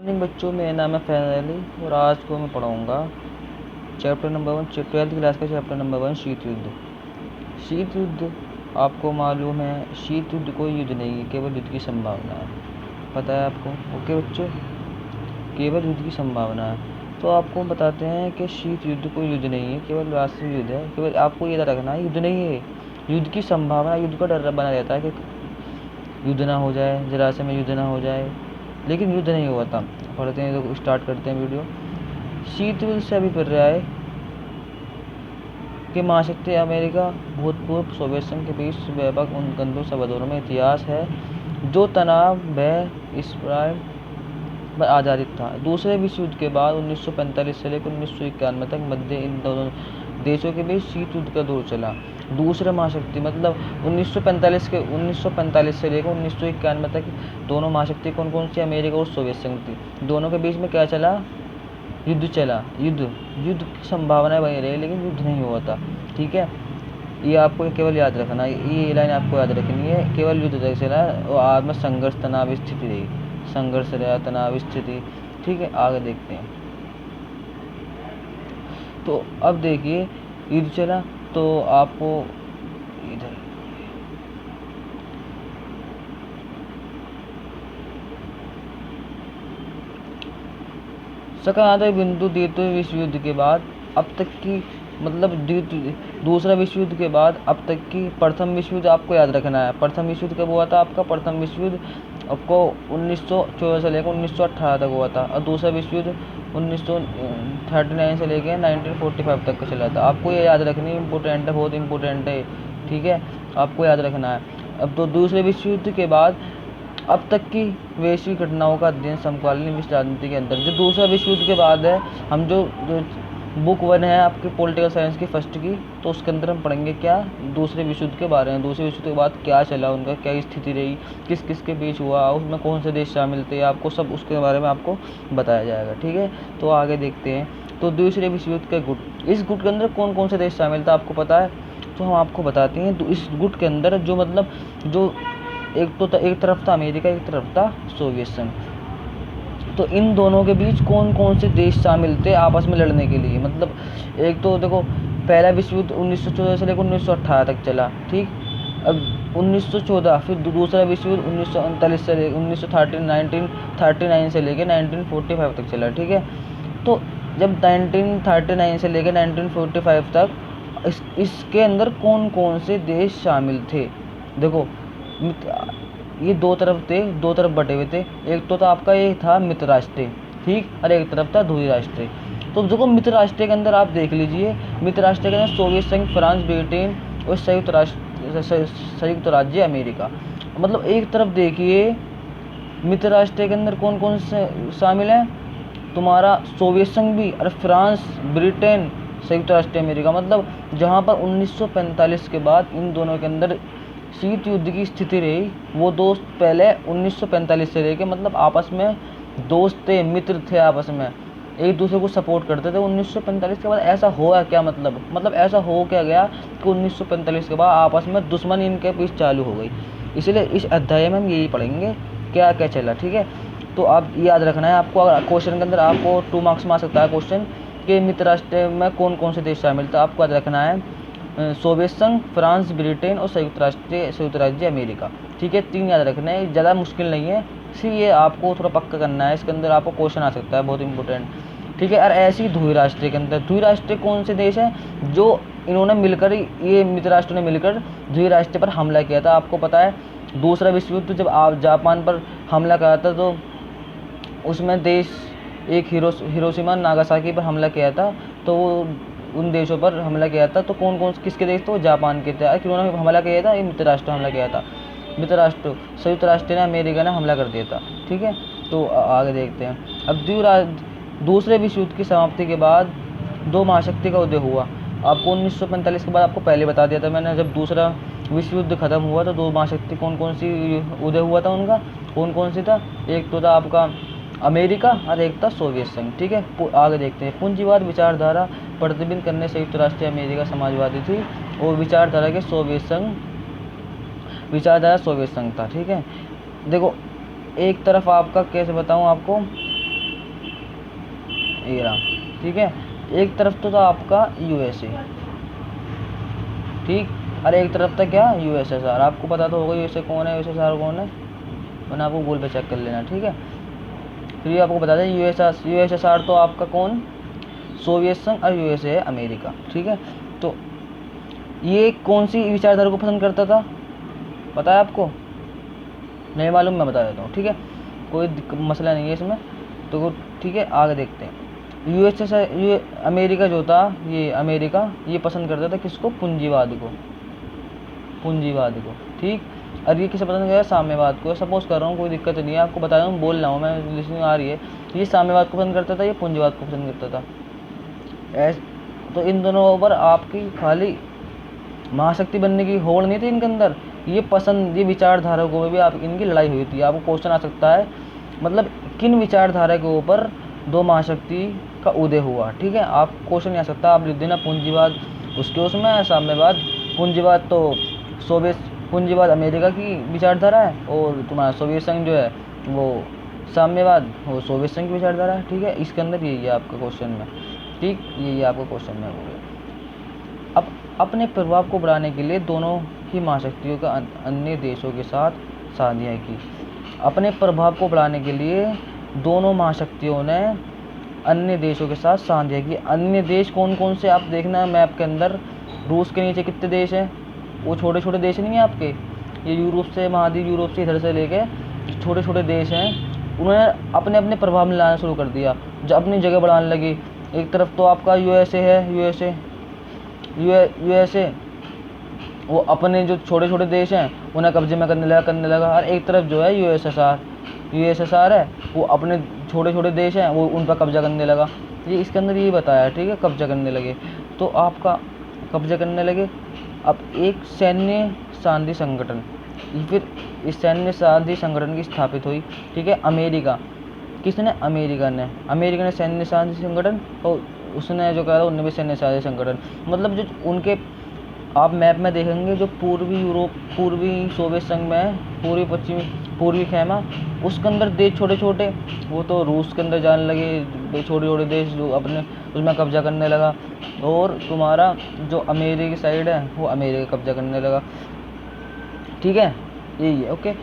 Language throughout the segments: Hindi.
मॉर्निंग बच्चों, मेरा नाम है फैज़ अली और आज को मैं पढ़ाऊँगा चैप्टर नंबर 1 12th क्लास का चैप्टर नंबर 1 शीत युद्ध। शीत युद्ध आपको मालूम है, शीत युद्ध कोई युद्ध नहीं है, केवल युद्ध की संभावना है। पता है आपको? ओके बच्चों, केवल युद्ध की संभावना है। तो आपको बताते हैं कि शीत युद्ध कोई युद्ध नहीं है, केवल वास्तविक युद्ध है। केवल आपको ये याद रखना है, युद्ध नहीं है, युद्ध की संभावना। युद्ध का डर बना रहता है कि युद्ध ना हो जाए, जरासंध में युद्ध ना हो जाए, लेकिन युद्ध नहीं हुआ था। पढ़ते हैं तो स्टार्ट करते हैं वीडियो। शीत युद्ध से अभिप्राय कि महाशक्ति अमेरिका भूतपूर्व सोवियत संघ के बीच व्यापक उन गंभीर संबंधों में इतिहास है जो तनाव भय इस पर आधारित था। दूसरे विश्व युद्ध के बाद 1945 से लेकर 1991 तक मध्य इन दोनों देशों के बीच शीत युद्ध का दौर चला। दूसरे महाशक्ति मतलब 1945 से लेकर 1991 तक दोनों महाशक्ति कौन कौन सी? अमेरिका और सोवियत संघ थी। दोनों के बीच में क्या चला? युद्ध चला। युद्ध की संभावनाएं बनी रही, लेकिन युद्ध नहीं हुआ था। ठीक है, ये आपको केवल याद रखना, ये लाइन आपको याद रखनी है। केवल युद्ध तक चला और आज में संघर्ष तनाव स्थिति रही, संघर्ष रहा, तनाव स्थिति। ठीक है, आगे देखते हैं। तो अब देखिए, युद्ध चला तो आपको इधर सकारात्मक बिंदु देते हुए विश्व युद्ध के बाद अब तक की मतलब दूसरा विश्व युद्ध के बाद अब तक की प्रथम विश्व युद्ध आपको याद रखना है। प्रथम विश्व युद्ध कब हुआ था आपका? प्रथम विश्व युद्ध आपको 1914 से लेकर 1918 तक हुआ था, और दूसरा विश्व युद्ध 1939 से लेकर 1945 तक का चला था। आपको ये याद रखनी इम्पोर्टेंट है, बहुत इम्पोर्टेंट है। ठीक है, आपको याद रखना है। अब तो दूसरे विश्व युद्ध के बाद अब तक की वैश्विक घटनाओं का अध्ययन समकालीन विश्व राजनीति के अंदर, जो दूसरा विश्व युद्ध के बाद है, हम जो बुक 1 है आपके पॉलिटिकल साइंस की फर्स्ट की, तो उसके अंदर हम पढ़ेंगे क्या? दूसरे विश्व युद्ध के बारे में। दूसरे विश्व युद्ध के बाद क्या चला, उनका क्या स्थिति रही, किस किस के बीच हुआ, उसमें कौन से देश शामिल थे, आपको सब उसके बारे में आपको बताया जाएगा। ठीक है, तो आगे देखते हैं। तो दूसरे विश्व युद्ध के गुट, इस गुट के अंदर कौन कौन से देश शामिल था आपको पता है? तो हम आपको बताते हैं। तो इस गुट के अंदर जो एक तरफ था अमेरिका, एक तरफ था सोवियत संघ। तो इन दोनों के बीच कौन कौन से देश शामिल थे आपस में लड़ने के लिए? मतलब एक तो देखो, पहला विश्व युद्ध 1914 से लेकर 1918 तक चला। ठीक, अब 1914, फिर दूसरा विश्व युद्ध 1939 से लेकर 1939 से लेकर 1945 तक चला। ठीक है, तो जब 1939 से लेकर 1945 तक इसके अंदर कौन कौन से देश शामिल थे? देखो, ये दो तरफ थे, दो तरफ बटे हुए थे। एक तो था आपका ये था मित्र राष्ट्र, ठीक, और एक तरफ था ध्रुवीय राष्ट्र। तो देखो, मित्र राष्ट्र के अंदर आप देख लीजिए, मित्र राष्ट्र के अंदर सोवियत संघ, फ्रांस, ब्रिटेन और संयुक्त राज्य अमेरिका। मतलब एक तरफ देखिए, मित्र राष्ट्र के अंदर कौन कौन से शामिल हैं? तुम्हारा सोवियत संघ भी, और फ्रांस, ब्रिटेन, संयुक्त राष्ट्र अमेरिका। मतलब जहाँ पर 1945 के बाद इन दोनों के अंदर शीत युद्ध की स्थिति रही, वो दोस्त पहले 1945 से लेके मतलब आपस में दोस्त थे, मित्र थे, आपस में एक दूसरे को सपोर्ट करते थे। 1945 के बाद ऐसा हुआ क्या? मतलब ऐसा हो क्या गया कि 1945 के बाद आपस में दुश्मनी इनके बीच चालू हो गई। इसलिए इस अध्याय में हम यही पढ़ेंगे क्या क्या चला। ठीक है, तो आप याद रखना है आपको, अगर क्वेश्चन के अंदर आपको 2 मार्क्स में आ सकता है क्वेश्चन कि मित्र राष्ट्र में कौन कौन से देश शामिल था। आपको याद रखना है सोवियत संघ, फ्रांस, ब्रिटेन और संयुक्त राज्य अमेरिका। ठीक है, 3 याद रखना है, ज़्यादा मुश्किल नहीं है, सिर्फ ये आपको थोड़ा पक्का करना है। इसके अंदर आपको क्वेश्चन आ सकता है, बहुत इंपॉर्टेंट। ठीक है, और ऐसे ही ध्रुवीय राष्ट्र के अंदर, ध्रुवीय राष्ट्र कौन से देश हैं? जो इन्होंने मिलकर, ये मित्र राष्ट्रों ने मिलकर ध्रुवीय राष्ट्र पर हमला किया था। आपको पता है, दूसरा विश्व युद्ध जब जापान पर हमला करा था, तो उसमें देश एक हिरोशिमा नागासाकी पर हमला किया था, तो उन देशों पर हमला किया था। तो कौन कौन किसके देश थे? वो जापान के थे। किन्होंने हमला किया था? ये मित्र राष्ट्र हमला किया था। मित्र राष्ट्र संयुक्त राष्ट्र ने, अमेरिका ने हमला कर दिया था। ठीक है, तो आगे देखते हैं। अब दूसरे विश्व युद्ध की समाप्ति के बाद 2 महाशक्ति का उदय हुआ। आपको 1945 के बाद आपको पहले बता दिया था मैंने, जब दूसरा विश्व युद्ध खत्म हुआ तो 2 महाशक्ति कौन कौन सी उदय हुआ था उनका? कौन कौन सी था? एक तो था आपका अमेरिका और एक था सोवियत संघ। ठीक है, आगे देखते हैं। पूंजीवाद विचारधारा प्रतिबिंब करने संयुक्त राष्ट्र अमेरिका समाजवादी थी, और विचारधारा सोवियत संघ था। ठीक है, देखो, एक तरफ आपका कैसे बताऊं आपको, ये रहा, ठीक है। एक तरफ तो था आपका यूएसए, ठीक, और एक तरफ था क्या, यूएसएसआर। आपको पता तो होगा यूएसए कौन है, यूएसएसआर कौन है, मैंने आपको गूगल पे चेक कर लेना, ठीक है। फिर आपको बता दें यूएसएसआर तो आपका कौन, सोवियत संघ, और यूएसए है अमेरिका, ठीक है। तो ये कौन सी विचारधारा को पसंद करता था, पता है आपको, नहीं मालूम, मैं बता देता हूँ, ठीक है, कोई मसला नहीं है इसमें, तो ठीक है आगे देखते हैं। अमेरिका जो था, ये अमेरिका ये पसंद करता था किसको, पूंजीवाद को, पूंजीवाद को, ठीक। और ये किसे पसंद करता है, साम्यवाद को। सपोज कर रहा हूँ, कोई दिक्कत नहीं है, आपको बता रहा हूँ, बोल रहा हूँ मैं, लिसनिंग आ रही है। ये साम्यवाद को पसंद करता था, ये पूंजीवाद को पसंद करता था। तो इन दोनों पर आपकी खाली महाशक्ति बनने की होड़ नहीं थी इनके अंदर, ये पसंद, ये विचारधारा में भी आप इनकी लड़ाई हुई थी। आपको क्वेश्चन आ सकता है, मतलब किन विचारधारा के ऊपर दो महाशक्ति का उदय हुआ, ठीक है। आप क्वेश्चन आ सकता है, आप लिख देना पूंजीवाद उसके उसमें, साम्यवाद। पूंजीवाद तो पूंजीवाद अमेरिका की विचारधारा है, और तुम्हारा सोवियत संघ जो है वो साम्यवाद, वो सोवियत संघ की विचारधारा है, ठीक है। इसके अंदर यही है आपका क्वेश्चन में, ठीक, यही आपका क्वेश्चन में हो गया। अब अपने प्रभाव को बढ़ाने के लिए दोनों ही महाशक्तियों का अन्य देशों के साथ साझा की। अपने प्रभाव को बढ़ाने के लिए दोनों महाशक्तियों ने अन्य देशों के साथ साझा की। अन्य देश कौन कौन से, आप देखना मैप के अंदर, रूस के नीचे कितने देश हैं, वो छोटे छोटे देश नहीं है आपके, ये यूरोप से, महाद्वीप यूरोप से इधर से लेके छोटे छोटे देश हैं, उन्होंने अपने अपने प्रभाव में लाना शुरू कर दिया, जो अपनी जगह बढ़ाने लगी। एक तरफ तो आपका यूएसए है, यूएसए वो अपने जो छोटे छोटे देश हैं उन्हें कब्जे में करने लगा। और एक तरफ जो है यूएसएसआर है, वो अपने छोटे छोटे देश हैं वो उन पर कब्जा करने लगा। ये इसके अंदर ये बताया, ठीक है, कब्जा करने लगे, तो आपका कब्जा करने लगे। अब एक सैन्य शांति संगठन, फिर इस सैन्य शांति संगठन की स्थापित हुई, ठीक है। अमेरिका, किसने, अमेरिका ने सैन्य शांति संगठन, और उसने जो कहा उनने भी सैन्य शांति संगठन, मतलब जो उनके, आप मैप में देखेंगे जो पूर्वी यूरोप, पूर्वी सोवियत संघ में, पूर्वी खेमा, उसके अंदर देश छोटे छोटे, वो तो रूस के अंदर जाने लगे, छोटे छोटे देश जो अपने उसमें कब्जा करने लगा। और तुम्हारा जो अमेरिकी साइड है वो अमेरिका कब्जा करने लगा, ठीक है, यही है, ओके।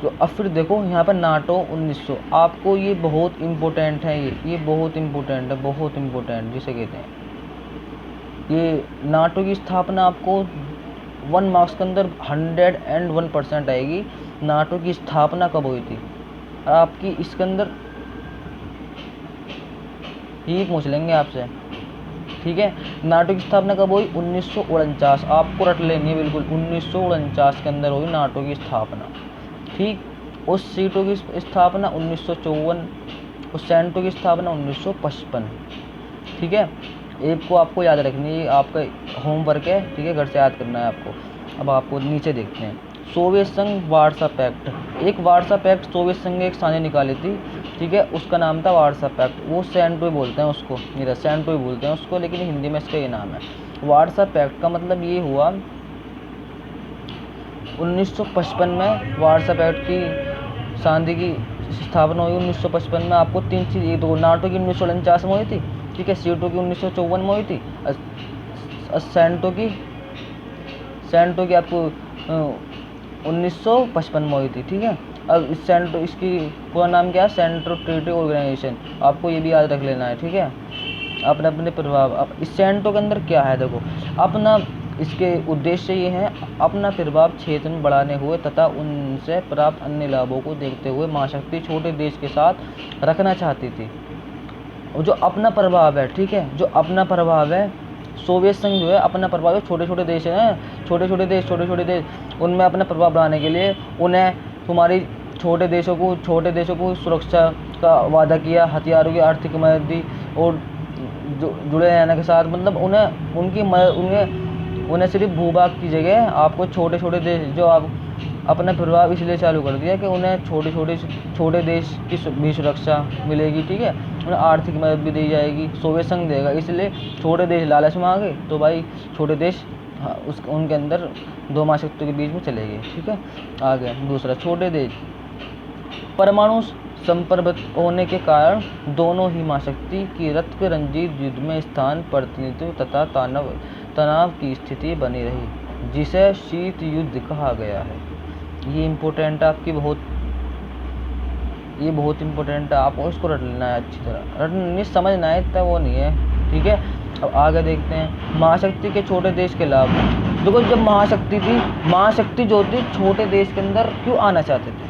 तो अब फिर देखो यहाँ पर नाटो 1900, आपको ये बहुत इम्पोर्टेंट है, ये बहुत इम्पोर्टेंट है, बहुत इम्पोर्टेंट जिसे कहते हैं। ये नाटो की स्थापना आपको 1 मार्क्स के अंदर 101% आएगी। नाटो की स्थापना कब हुई थी आपकी, इसके अंदर ये पूछ लेंगे आपसे, ठीक है। नाटो की स्थापना कब हुई, 1949, आपको रट लेनी है बिल्कुल, 1949 के अंदर हुई नाटो की स्थापना, ठीक। उस सीटों की स्थापना 1954, उस सेंटो की स्थापना 1955, ठीक है। एक को आपको याद रखनी है, आपका होमवर्क है, ठीक है, घर से याद करना है आपको। अब आपको नीचे देखते हैं, सोवियत संघ वार्सा पैक्ट। एक वार्सा पैक्ट सोवियत संघ ने एक साझे निकाली थी, ठीक है, उसका नाम था वार्सा पैक्ट, वो सेंटो बोलते हैं उसको, नहीं सेंटो बोलते हैं उसको, लेकिन हिंदी में इसका ये नाम है। वार्सा पैक्ट का मतलब ये हुआ 1955 में वार्सा पैक्ट की संधि की स्थापना हुई 1955 में। आपको 3 चीज़, तो नाटो की 1949 में हुई थी, ठीक है, सीटो की 1954 में हुई थी, सेंटो की आपको 1955 में हुई थी, ठीक है। अब इस सेंटो, इसकी पूरा नाम क्या है, सेंट्रो ट्रीटी ऑर्गेनाइजेशन, आपको ये भी याद रख लेना है, ठीक है। अपने अपने प्रभाव, अब इस सेंटो के अंदर क्या है, देखो अपना, इसके उद्देश्य ये हैं, अपना प्रभाव क्षेत्र में बढ़ाने हुए तथा उनसे प्राप्त अन्य लाभों को देखते हुए महाशक्ति छोटे देश के साथ रखना चाहती थी। और जो अपना प्रभाव है, ठीक है, जो अपना प्रभाव है, सोवियत संघ जो है अपना प्रभाव है, छोटे छोटे देश हैं, छोटे छोटे देश, उनमें अपना प्रभाव बढ़ाने के लिए उन्हें तुम्हारी छोटे देशों को सुरक्षा का वादा किया, हथियारों की आर्थिक मदद दी, और जुड़े रहने के साथ, मतलब उन्हें उनकी मदद, उन्हें सिर्फ भूभाग की जगह आपको छोटे छोटे देश, जो आप अपना प्रभाव इसलिए चालू कर दिया कि उन्हें छोटे देश की भी सुरक्षा मिलेगी, ठीक है, उन्हें आर्थिक मदद भी दी जाएगी, सोवियत संघ देगा, इसलिए छोटे देश लालच में आ गए, तो भाई छोटे देश उनके अंदर दो महाशक्तियों के बीच में चले गए, ठीक है। आगे दूसरा, छोटे देश परमाणु संप्रभुत्व होने के कारण दोनों ही महाशक्ति की रक्त रंजित युद्ध में स्थान, प्रतिनिधित्व तथा तनाव की स्थिति बनी रही, जिसे शीत युद्ध कहा गया है। ये इम्पोर्टेंट है आपकी, ये बहुत इम्पोर्टेंट है, आपको इसको रट लेना है अच्छी तरह, रटना समझना है, इतना वो नहीं है, ठीक है। अब आगे देखते हैं महाशक्ति के छोटे देश के लाभ। देखो जब महाशक्ति जो थी छोटे देश के अंदर क्यों आना चाहते थे,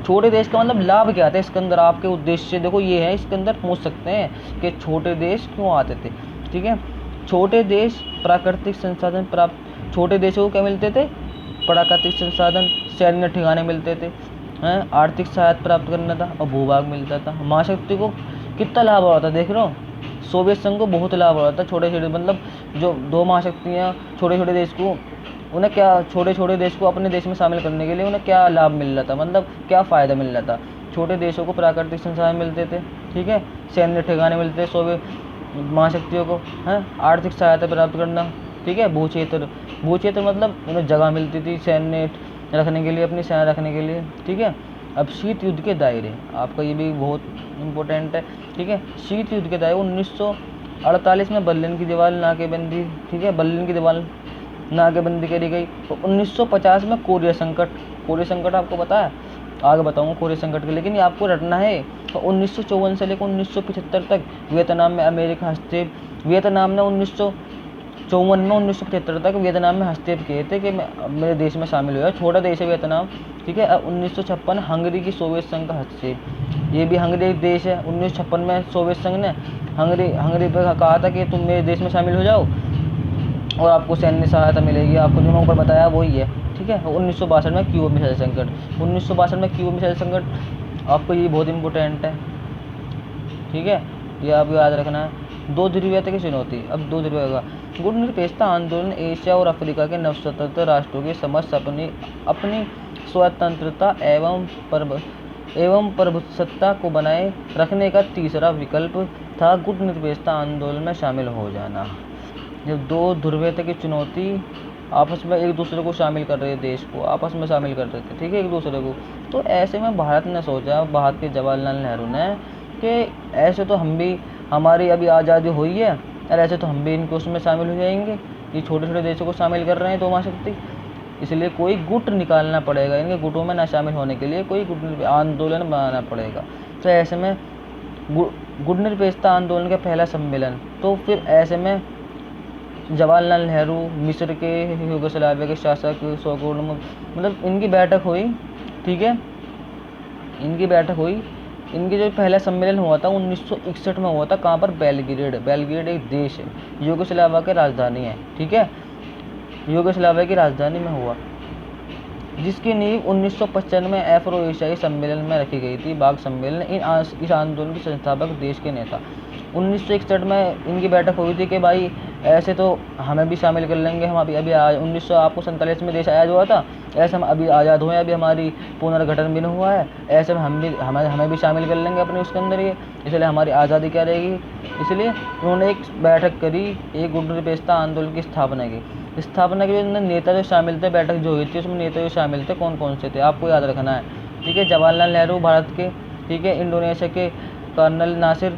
छोटे देश का मतलब लाभ क्या था इसके अंदर, आपके उद्देश्य देखो ये है, इसके अंदर पूछ सकते हैं कि छोटे देश क्यों आते थे, ठीक है। छोटे देश प्राकृतिक संसाधन प्राप्त, छोटे देशों को क्या मिलते थे, प्राकृतिक संसाधन, सैन्य ठिकाने मिलते थे, हैं, आर्थिक सहायता प्राप्त करना था और भूभाग मिलता था। महाशक्ति को कितना लाभ हो रहा था देख रहे हो, सोवियत संघ को बहुत लाभ हो रहा था, छोटे छोटे मतलब जो दो महाशक्तियाँ छोटे छोटे देश को, उन्हें क्या छोटे छोटे देश को अपने देश में शामिल करने के लिए उन्हें क्या लाभ मिल रहा था, मतलब क्या फ़ायदा मिल रहा था। छोटे देशों को प्राकृतिक संसाधन मिलते थे, ठीक है, सैन्य ठिकाने मिलते थे सोवियत महाशक्तियों को, हैं, आर्थिक सहायता प्राप्त करना, ठीक है, भूक्षेत्र मतलब उन्हें जगह मिलती थी सैन्य रखने के लिए, अपनी सेना रखने के लिए, ठीक है। अब शीत युद्ध के दायरे, आपका ये भी बहुत इम्पोर्टेंट है, ठीक है। शीत युद्ध के दायरे 1948 में बर्लिन की दीवार नाकेबंदी, ठीक है, बर्लिन की दीवार नाकेबंदी करी गई। तो 1950 में कोरिया संकट आपको पता है, आगे बताऊंगा कोरिया संकट के, लेकिन ये आपको रटना है। तो 1954 से लेकर 1975 तक वियतनाम में अमेरिका हस्तक्षेप, वियतनाम ने 1975 तक वियतनाम में हस्तक्षेप किए थे कि मेरे देश में शामिल हुआ, छोटा देश है वियतनाम, ठीक है। 1956 हंगरी की सोवियत संघ का हस्तक्षेप, ये भी हंगरी एक देश है। 1956 में सोवियत संघ ने हंगरी पर कहा था कि तुम मेरे देश में शामिल हो जाओ और आपको सैन्य सहायता मिलेगी, आपको जो मैं ऊपर बताया वही है, ठीक है। 1962 में क्यूबा मिसाइल संकट, 1962 में क्यूबा मिसाइल संकट, आपको ये बहुत इंपॉर्टेंट है, ठीक है, ये आपको याद रखना है। दो ध्रुवीयता की चुनौती, अब दो ध्रुवीयता, गुटनिरपेक्षता आंदोलन एशिया और अफ्रीका के नवस्वतंत्र राष्ट्रों के समस्त अपनी स्वतंत्रता एवं प्रभुसत्ता को बनाए रखने का तीसरा विकल्प था गुटनिरपेक्षता आंदोलन में शामिल हो जाना। जब दो ध्रुवीयता की चुनौती आपस में एक दूसरे को शामिल कर रहे, देश को आपस में शामिल कर रहे थे, ठीक है, एक दूसरे को, तो ऐसे में भारत ने सोचा, भारत के जवाहरलाल नेहरू ने, कि ऐसे तो हम भी, हमारी अभी आज़ादी हुई है और ऐसे तो हम भी इनके उसमें शामिल हो जाएंगे, ये छोटे छोटे देशों को शामिल कर रहे हैं दो महाशक्ति, इसलिए कोई गुट निकालना पड़ेगा, इनके गुटों में ना शामिल होने के लिए कोई गुट आंदोलन बनाना पड़ेगा। तो ऐसे में गुटनिरपेक्षता आंदोलन का पहला सम्मेलन, तो फिर ऐसे में जवाहरलाल नेहरू, मिस्र के यूगोस्लाविया के शासक सोगोर्न, मतलब इनकी बैठक हुई, ठीक है, इनकी बैठक हुई। इनके जो पहला सम्मेलन हुआ था 1961 में हुआ था, कहाँ पर, बेलग्रेड एक देश है, यूगोस्लाविया की राजधानी है, ठीक है, यूगोस्लाविया की राजधानी में हुआ, जिसकी नींव 1995 में अफ्रो एशियाई सम्मेलन में रखी गई थी, बाग सम्मेलन। इस आंदोलन के संस्थापक देश के नेता, 1961 में इनकी बैठक हुई थी कि भाई ऐसे तो हमें भी शामिल कर लेंगे, हम अभी 1947 में देश आज़ाद हुआ था, ऐसे हम अभी आज़ाद हुए, अभी हमारी पुनर्गठन भी नहीं हुआ है, ऐसे में हमें भी शामिल कर लेंगे अपने उसके अंदर, ये इसलिए हमारी आज़ादी क्या रहेगी। इसलिए उन्होंने एक बैठक करी, एक गुटनिरपेक्षता आंदोलन की स्थापना की। स्थापना के लिए नेता जो शामिल थे, बैठक जो हुई थी उसमें नेता जो शामिल थे कौन कौन से थे, आपको याद रखना है, ठीक है। जवाहरलाल नेहरू भारत के, ठीक है, इंडोनेशिया के कर्नल नासिर,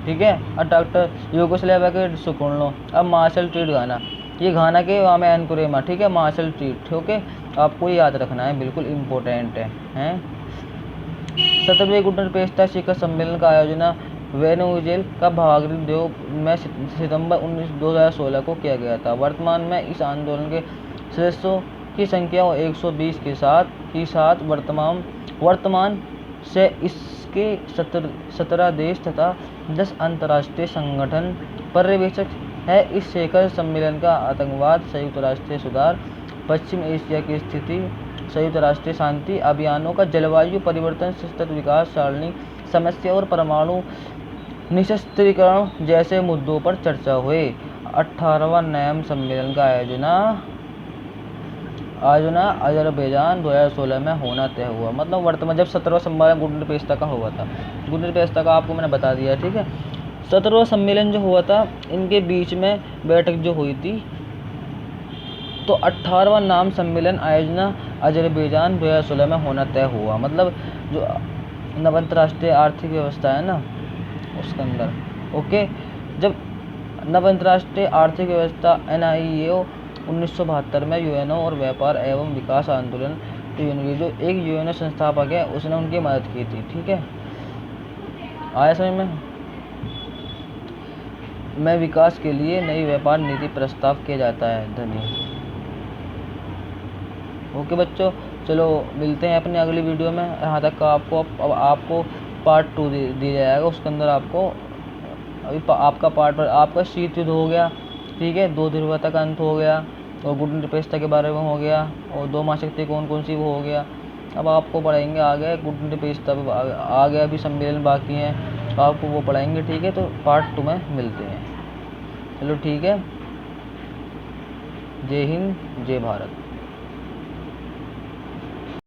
ठीक है, और डॉक्टर यूगोस्लाविया के सुकर्नो। अब मार्शल ट्रीट घाना, ये घाना के वामे एनकुरेमा, ठीक है, मार्शल ट्रीट, ओके, आपको याद रखना है, बिल्कुल इम्पोर्टेंट है, हैं। 17वें गुटनिरपेक्षता शिखर सम्मेलन का आयोजन वेनेजुएला का भागीरथी में सितंबर 2016 को किया गया था। वर्तमान में इस आंदोलन के सदस्यों की संख्या 120 के साथ वर्तमान से इसके 17 देश तथा 10 अंतर्राष्ट्रीय संगठन पर्यवेक्षक है। इस शिखर सम्मेलन का आतंकवाद, संयुक्त राष्ट्र सुधार, पश्चिम एशिया की स्थिति, संयुक्त राष्ट्र शांति अभियानों का, जलवायु परिवर्तन, सतत विकास सारणी समस्या और परमाणु निशस्त्रीकरण जैसे मुद्दों पर चर्चा हुए। 18वां नैम सम्मेलन का आयोजन अजरबैजान 2016 में होना तय हुआ। मतलब वर्तमान जब 17वां सम्मेलन गुटनिरपेक्षता का हुआ था, गुटनिरपेक्षता का आपको मैंने बता दिया, ठीक है। 17वां सम्मेलन जो हुआ था, इनके बीच में बैठक जो हुई थी, तो 18वां नाम सम्मेलन आयोजन अजरबैजान 2016 में होना तय हुआ। मतलब जो नव अंतर्राष्ट्रीय आर्थिक व्यवस्था है ना, उसके अंदर। ओके, जब नव अंतर्राष्ट्रीय आर्थिक व्यवस्था NIEO 1972 में यूएनओ और व्यापार एवं विकास आंदोलन, तो जो एक यूएनओ संस्थापक है उसने उनकी मदद की थी। ठीक है, आया समझ में विकास के लिए नई व्यापार नीति प्रस्ताव किया जाता है। धन्यवाद। ओके बच्चों, चलो मिलते हैं अपने अगली वीडियो में। यहाँ तक का आपको पार्ट 2 दिया जाएगा, उसके अंदर आपको अभी आपका पार्ट आपका शीत युद्ध हो गया। ठीक है, 2 ध्रुवता का अंत हो गया, और गुट निरपेक्षता के बारे में हो गया, और 2 महाशक्ति कौन कौन सी वो हो गया। अब आपको पढ़ाएंगे आगे गुट निरपेक्षता आ गया, अभी सम्मेलन बाकी है, तो आपको वो पढ़ाएंगे। ठीक है, तो पार्ट 2 में मिलते हैं। चलो ठीक है, जय हिंद जय भारत।